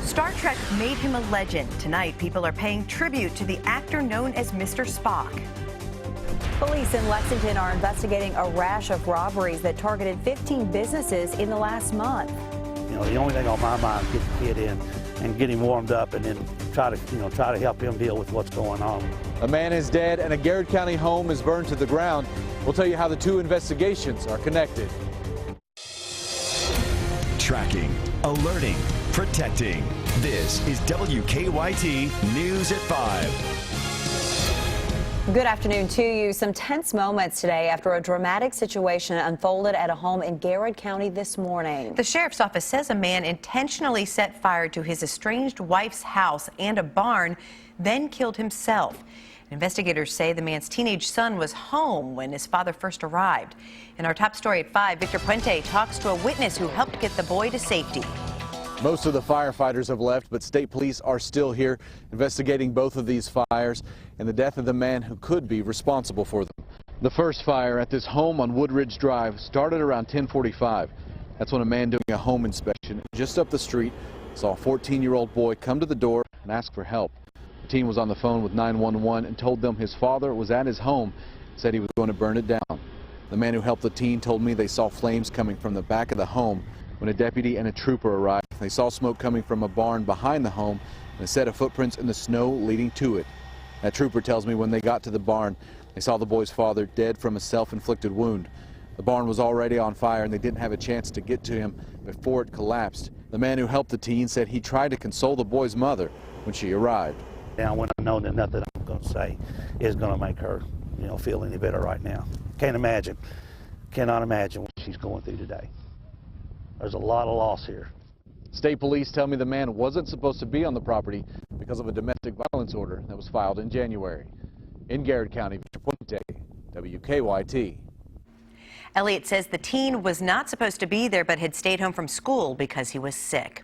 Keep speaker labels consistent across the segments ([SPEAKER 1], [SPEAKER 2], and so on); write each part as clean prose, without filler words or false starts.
[SPEAKER 1] Star Trek made him a legend. Tonight, people are paying tribute to the actor known as Mr. Spock.
[SPEAKER 2] Police in Lexington are investigating a rash of robberies that targeted 15 businesses in the last month.
[SPEAKER 3] You know, the only thing on my mind is get the kid in and get him warmed up and then try to help him deal with what's going on.
[SPEAKER 4] A man is dead and a Garrett County home is burned to the ground. We'll tell you how the two investigations are connected.
[SPEAKER 5] Tracking, alerting, protecting. This is WKYT News at 5.
[SPEAKER 2] Good afternoon to you. Some tense moments today after a dramatic situation unfolded at a home in Garrett County this morning.
[SPEAKER 1] The sheriff's office says a man intentionally set fire to his estranged wife's house and a barn, then killed himself. Investigators say the man's teenage son was home when his father first arrived. In our top story at 5, Victor Puente talks to a witness who helped get the boy to safety.
[SPEAKER 4] Most of the firefighters have left, but state police are still here investigating both of these fires and the death of the man who could be responsible for them. The first fire at this home on Woodridge Drive started around 10:45. That's when a man doing a home inspection just up the street saw a 14-year-old boy come to the door and ask for help. The teen was on the phone with 911 and told them his father was at his home and said he was going to burn it down. The man who helped the teen told me they saw flames coming from the back of the home. When a deputy and a trooper arrived, they saw smoke coming from a barn behind the home and a set of footprints in the snow leading to it. That trooper tells me when they got to the barn, they saw the boy's father dead from a self-inflicted wound. The barn was already on fire and they didn't have a chance to get to him before it collapsed. The man who helped the teen said he tried to console the boy's mother when she arrived.
[SPEAKER 3] Now, when I know that nothing I'm going to say is going to make her, feel any better right now. Cannot imagine what she's going through today. There's a lot of loss here.
[SPEAKER 4] State police tell me the man wasn't supposed to be on the property because of a domestic violence order that was filed in January. In Garrett County, Victor Puente, WKYT.
[SPEAKER 1] Elliot says the teen was not supposed to be there but had stayed home from school because he was sick.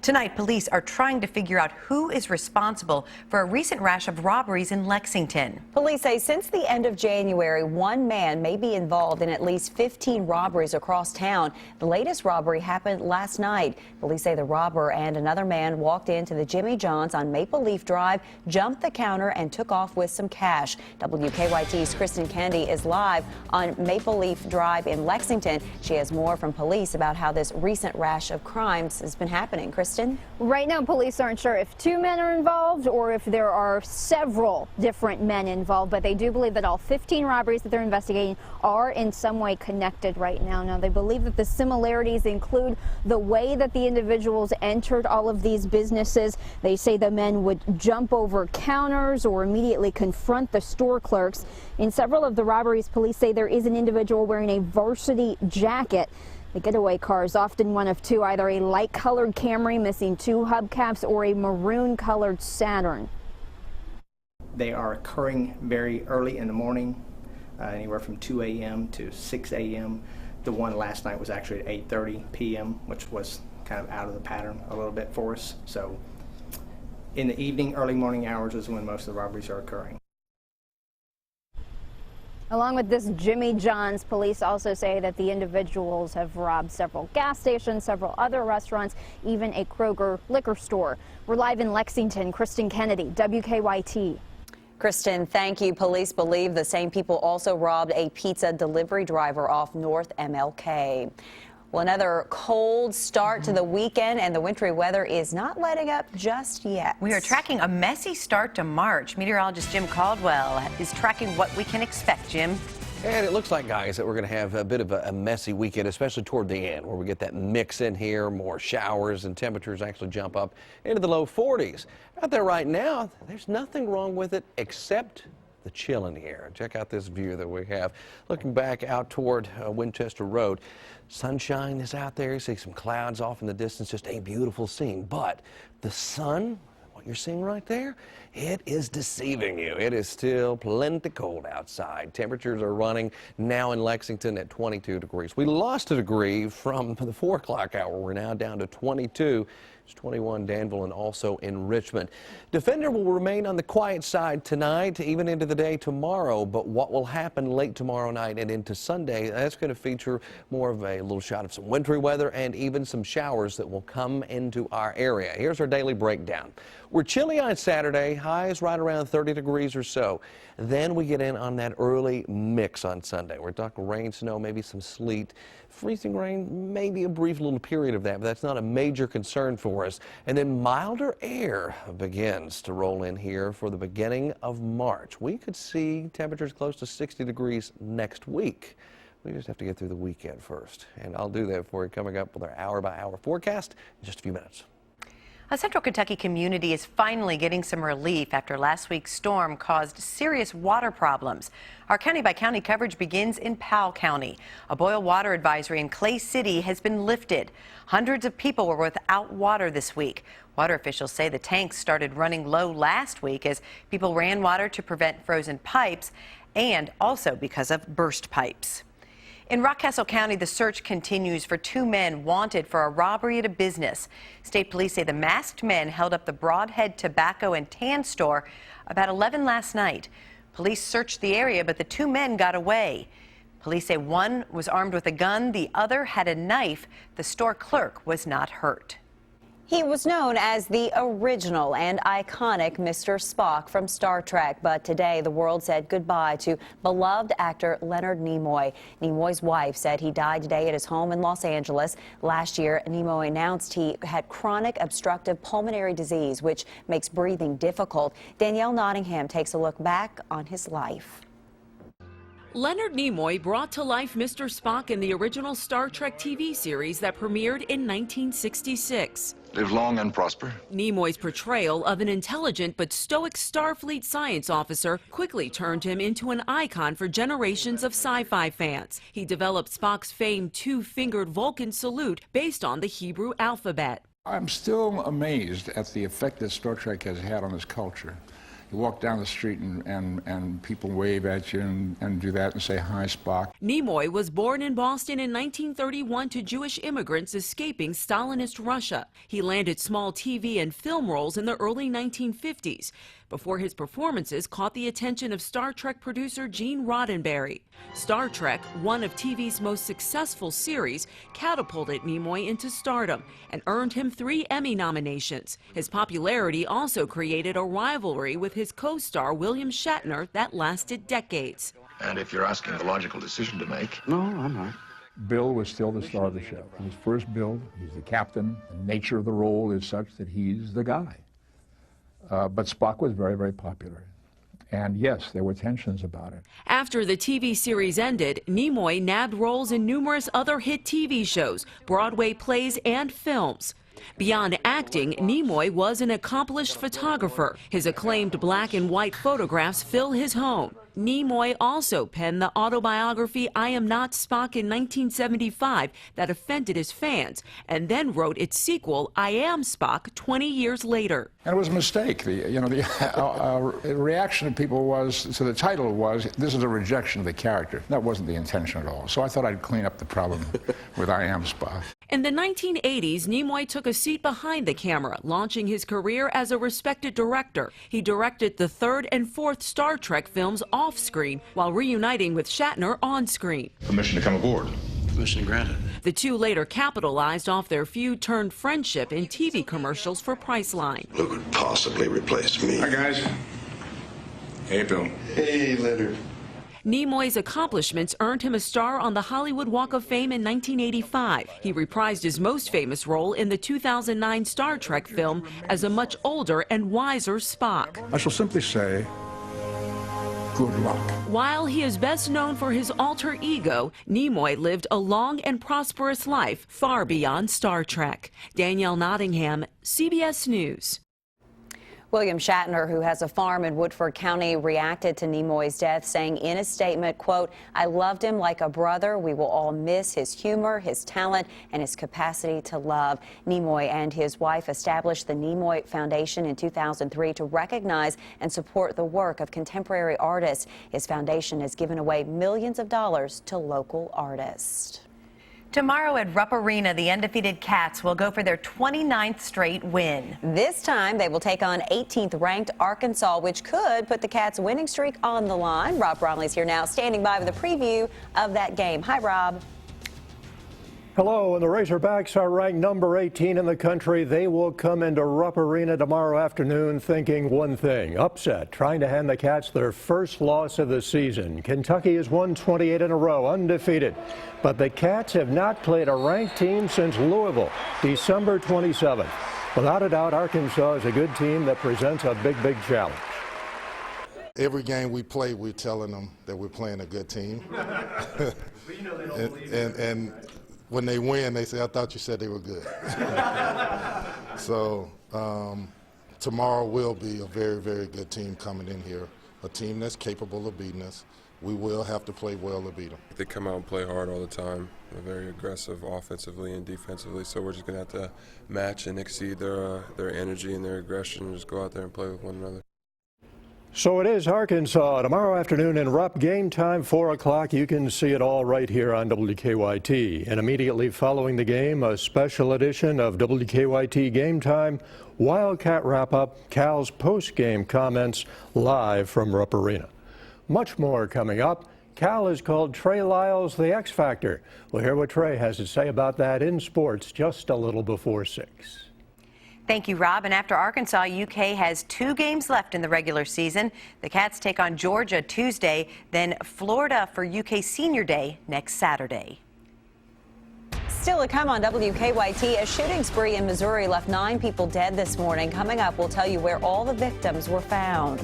[SPEAKER 1] Tonight, police are trying to figure out who is responsible for a recent rash of robberies in Lexington.
[SPEAKER 2] Police say since the end of January, one man may be involved in at least 15 robberies across town. The latest robbery happened last night. Police say the robber and another man walked into the Jimmy John's on Maple Leaf Drive, jumped the counter, and took off with some cash. WKYT's Kristen Kennedy is live on Maple Leaf Drive in Lexington. She has more from police about how this recent rash of crimes has been happening. Kristen?
[SPEAKER 6] Right now, police aren't sure if two men are involved or if there are several different men involved, but they do believe that all 15 robberies that they're investigating are in some way connected right now. Now, they believe that the similarities include the way that the individuals entered all of these businesses. They say the men would jump over counters or immediately confront the store clerks. In several of the robberies, police say there is an individual wearing a varsity jacket. The getaway car is often one of two, either a light-colored Camry missing two hubcaps or a maroon-colored Saturn.
[SPEAKER 7] They are occurring very early in the morning, anywhere from 2 a.m. to 6 a.m. The one last night was actually at 8:30 p.m., which was kind of out of the pattern a little bit for us. So in the evening, early morning hours is when most of the robberies are occurring.
[SPEAKER 6] Along with this Jimmy John's, police also say that the individuals have robbed several gas stations, several other restaurants, even a Kroger liquor store. We're live in Lexington. Kristen Kennedy, WKYT.
[SPEAKER 2] Kristen, thank you. Police believe the same people also robbed a pizza delivery driver off North MLK. Well, another cold start to the weekend, and the wintry weather is not letting up just yet.
[SPEAKER 1] We are tracking a messy start to March. Meteorologist Jim Caldwell is tracking what we can expect. Jim?
[SPEAKER 8] And it looks like, guys, that we're going to have a bit of a messy weekend, especially toward the end, where we get that mix in here, more showers, and temperatures actually jump up into the low 40s. Out there right now, there's nothing wrong with it except the chill in the air. Check out this view that we have. Looking back out toward Winchester Road, sunshine is out there. You see some clouds off in the distance, just a beautiful scene. But the sun, well, what you're seeing right there, it is deceiving you. It is still plenty cold outside. Temperatures are running now in Lexington at 22 degrees. We lost a degree from the 4 o'clock hour. We're now down to 22. It's 21 Danville and also in Richmond. Defender will remain on the quiet side tonight, even into the day tomorrow. But what will happen late tomorrow night and into Sunday, that's going to feature more of a little shot of some wintry weather and even some showers that will come into our area. Here's our daily breakdown. We're chilly on Saturday, highs right around 30 degrees or so. Then we get in on that early mix on Sunday. We're talking rain, snow, maybe some sleet, freezing rain, maybe a brief little period of that, but that's not a major concern for us. And then milder air begins to roll in here for the beginning of March. We could see temperatures close to 60 degrees next week. We just have to get through the weekend first. And I'll do that for you coming up with our hour-by-hour forecast in just a few minutes.
[SPEAKER 1] A central Kentucky community is finally getting some relief after last week's storm caused serious water problems. Our county-by-county coverage begins in Powell County. A boil water advisory in Clay City has been lifted. Hundreds of people were without water this week. Water officials say the tanks started running low last week as people ran water to prevent frozen pipes and also because of burst pipes. In Rockcastle County, the search continues for 2 men wanted for a robbery at a business. State police say the masked men held up the Broadhead Tobacco and Tan store about 11 last night. Police searched the area, but the 2 men got away. Police say one was armed with a gun, the other had a knife. The store clerk was not hurt.
[SPEAKER 2] He was known as the original and iconic Mr. Spock from Star Trek, but today the world said goodbye to beloved actor Leonard Nimoy. Nimoy's wife said he died today at his home in Los Angeles. Last year, Nimoy announced he had chronic obstructive pulmonary disease, which makes breathing difficult. Danielle Nottingham takes a look back on his life.
[SPEAKER 9] Leonard Nimoy brought to life Mr. Spock in the original Star Trek TV series that premiered in 1966.
[SPEAKER 10] Live long and prosper.
[SPEAKER 9] Nimoy's portrayal of an intelligent but stoic Starfleet science officer quickly turned him into an icon for generations of sci-fi fans. He developed Spock's famed 2-fingered Vulcan salute based on the Hebrew alphabet.
[SPEAKER 11] I'm still amazed at the effect that Star Trek has had on this culture. You walk down the street and people wave at you and do that and say, "Hi, Spock."
[SPEAKER 9] Nimoy was born in Boston in 1931 to Jewish immigrants escaping Stalinist Russia. He landed small TV and film roles in the early 1950s before his performances caught the attention of Star Trek producer Gene Roddenberry. Star Trek, one of TV's most successful series, catapulted Nimoy into stardom and earned him 3 Emmy nominations. His popularity also created a rivalry with his co-star William Shatner that lasted decades.
[SPEAKER 10] And if you're asking the logical decision to make...
[SPEAKER 11] No, I'm not. Bill was still the star of the show. His first Bill, he's the captain. The nature of the role is such that he's the guy. But Spock was very, very popular. And yes, there were tensions about it.
[SPEAKER 9] After the TV series ended, Nimoy nabbed roles in numerous other hit TV shows, Broadway plays, and films. Beyond acting, Nimoy was an accomplished photographer. His acclaimed black and white photographs fill his home. Nimoy also penned the autobiography I Am Not Spock in 1975 that offended his fans, and then wrote its sequel, I Am Spock, 20 years later.
[SPEAKER 11] And it was a mistake. The reaction of people was, so the title was, this is a rejection of the character. That wasn't the intention at all. So I thought I'd clean up the problem with I Am Spock.
[SPEAKER 9] In the 1980s, Nimoy took a seat behind the camera, launching his career as a respected director. He directed the 3rd and 4th Star Trek films off-screen, while reuniting with Shatner on-screen.
[SPEAKER 10] Permission to come aboard.
[SPEAKER 12] Permission granted.
[SPEAKER 9] The two later capitalized off their feud-turned-friendship in TV commercials for Priceline.
[SPEAKER 12] Who could possibly replace me?
[SPEAKER 10] Hi, guys. Hey, Bill.
[SPEAKER 12] Hey, Leonard.
[SPEAKER 9] Nimoy's accomplishments earned him a star on the Hollywood Walk of Fame in 1985. He reprised his most famous role in the 2009 Star Trek film as a much older and wiser Spock.
[SPEAKER 11] I shall simply say, good luck.
[SPEAKER 9] While he is best known for his alter ego, Nimoy lived a long and prosperous life far beyond Star Trek. Danielle Nottingham, CBS News.
[SPEAKER 2] William Shatner, who has a farm in Woodford County, reacted to Nimoy's death, saying in a statement, quote, "I loved him like a brother. We will all miss his humor, his talent, and his capacity to love." Nimoy and his wife established the Nimoy Foundation in 2003 to recognize and support the work of contemporary artists. His foundation has given away millions of dollars to local artists.
[SPEAKER 1] Tomorrow at Rupp Arena, the undefeated Cats will go for their 29th straight win.
[SPEAKER 2] This time, they will take on 18th ranked Arkansas, which could put the Cats' winning streak on the line. Rob Bromley's here now, standing by with a preview of that game. Hi, Rob.
[SPEAKER 13] Hello, and the Razorbacks are ranked number 18 in the country. They will come into Rupp Arena tomorrow afternoon thinking one thing: upset, trying to hand the Cats their first loss of the season. Kentucky has won 28 in a row, undefeated. But the Cats have not played a ranked team since Louisville, December 27th. Without a doubt, Arkansas is a good team that presents a big, big challenge.
[SPEAKER 14] Every game we play, we're telling them that we're playing a good team. and when they win, they say, "I thought you said they were good." So tomorrow will be a very, very good team coming in here, a team that's capable of beating us. We will have to play well to beat them.
[SPEAKER 15] They come out and play hard all the time. They're very aggressive offensively and defensively, so we're just going to have to match and exceed their energy and their aggression and just go out there and play with one another.
[SPEAKER 13] So it is Arkansas tomorrow afternoon in Rupp. Game time, 4 o'clock. You can see it all right here on WKYT. And immediately following the game, a special edition of WKYT Game Time Wildcat Wrap-Up, Cal's post-game comments live from Rupp Arena. Much more coming up. Cal has called Trey Lyles the X Factor. We'll hear what Trey has to say about that in sports just a little before 6.
[SPEAKER 1] Thank you, Rob. And after Arkansas, UK has 2 games left in the regular season. The Cats take on Georgia Tuesday, then Florida for UK Senior Day next Saturday.
[SPEAKER 2] Still to come on WKYT, a shooting spree in Missouri left 9 people dead this morning. Coming up, we'll tell you where all the victims were found.